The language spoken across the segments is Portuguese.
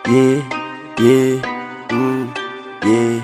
yeah, yeah, yeah,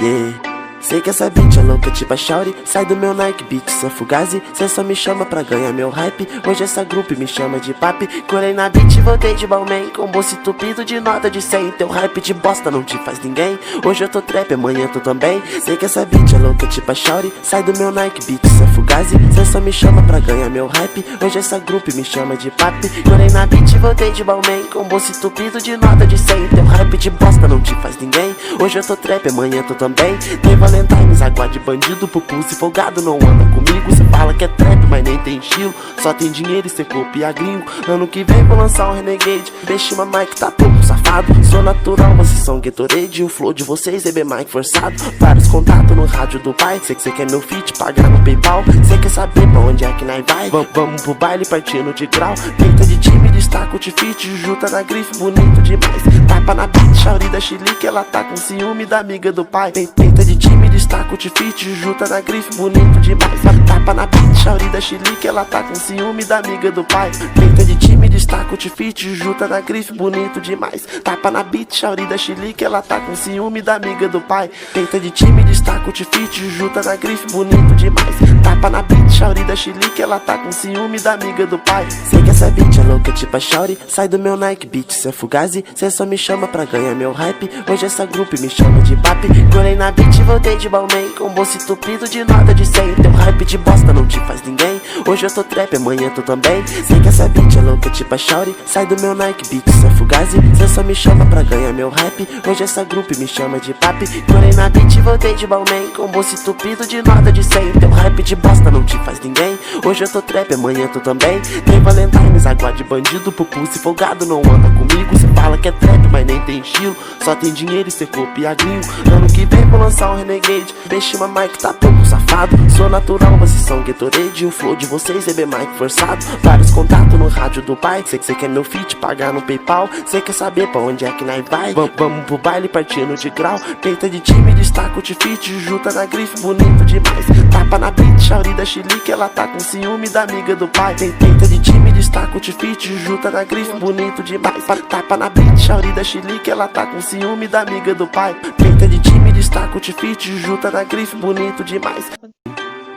yeah. Sei que essa beat é louca tipo a Shauri. Sai do meu Nike Beat, sou Fugazi. Cê só me chama pra ganhar meu hype. Hoje essa grupo me chama de papi. Colei na beat, voltei de Balmain com bolso entupido de nota de 100. Teu hype de bosta não te faz ninguém. Hoje eu tô trap, amanhã tu também. Sei que essa beat é louca tipo a Shauri. Sai do meu Nike Beat, sou Fugazi. Cê só me chama pra ganhar meu hype. Hoje essa grupo me chama de papi. Colei na beat, voltei de Balmain com bolso entupido de nota de 100. Teu hype de bosta não te faz ninguém. Hoje eu tô trap, amanhã tu também. Tem Valentine's, água de bandido, pupus e folgado não anda comigo. Cê fala que é trap, mas nem tem estilo. Só tem dinheiro e cê copia gringo. Ano que vem vou lançar um Renegade. Bexima Mike tá pouco safado. Sou natural, vocês são Gatorade. O flow de vocês é bem Mike forçado. Vários contatos no rádio do pai. Cê que cê quer meu feat, pagar no PayPal. Cê quer saber pra onde é que nós vai? Vamos pro baile partindo de grau. Pinta de time, destaca o tifite. Juta na grife, bonito demais. Tapa na beat, Shauri da Chilique. Ela tá com ciúme da amiga do pai. Pinta de time, destaca o tifite. Juta na grife, bonito demais. Tapa na beat, Shauri da Chilique. Ela tá com ciúme da amiga do pai. Pinta de time, destaca o tifite. Juta na grife, bonito demais. Tapa na beat, Shauri da Chilique. Ela tá com ciúme da amiga do pai. Pinta de time, destaca o tifite. Juta na grife, bonito demais. Tapa na beat, Shauri da Chilique. Ela tá com ciúme da amiga do pai. Sei que essa beat é louca tipo a Shauri. Sai do meu Nike Beat, cê é Fugazi. Cê só me chama pra ganhar meu hype. Hoje essa grupo me chama de papi. Colei na beat e voltei de Balmain com bolso entupido de nota de 100. Teu hype de bosta não te faz ninguém. Hoje eu tô trap, amanhã tu também. Sei que essa beat é louca tipo a Shauri. Sai do meu Nike Beat, cê é Fugazi. Cê só me chama pra ganhar meu hype. Hoje essa grupo me chama de papi. Colei na beat e voltei de Balmain com bolso entupido de nota de 100. Teu hype de bosta não te faz ninguém. Hoje eu tô trap, amanhã tu também. Tem Valentine's, água de bandido, pupus e folgado não anda comigo. Cê fala que é trap, mas nem tem estilo. Só tem dinheiro e cê copia gringo. Ano que vem vou lançar um Renegade. Bexima Mike tá pouco safado. Sou natural, vocês são Gatorade. O flow de vocês é bem Mike forçado. Vários contatos no rádio do pai. Sei que cê quer meu feat, pagar no PayPal. Cê quer saber pra onde é que nós vai? Vamos pro baile partindo de grau. Peita de time, destaca o tifite. Juta na grife, bonito demais. Tapa na beat, Shauri da Chilique. Ela tá com ciúme da amiga do pai. Peita de time, destaca o tifite. Juta na grife, bonito demais. Tapa na beat, Shauri da Chilique. Ela tá com ciúme da amiga do pai. Peita de time, destaca o tifite. Juta na grife, bonito demais.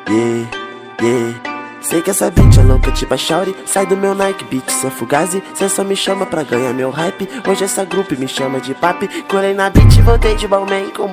Yeah, yeah. Sei que essa beat é louca tipo a Shauri. Sai do meu Nike Beat, cê é Fugazi. Cê só me chama pra ganhar meu hype. Hoje essa grupo me chama de papi. Colei na beat e voltei de Balmain com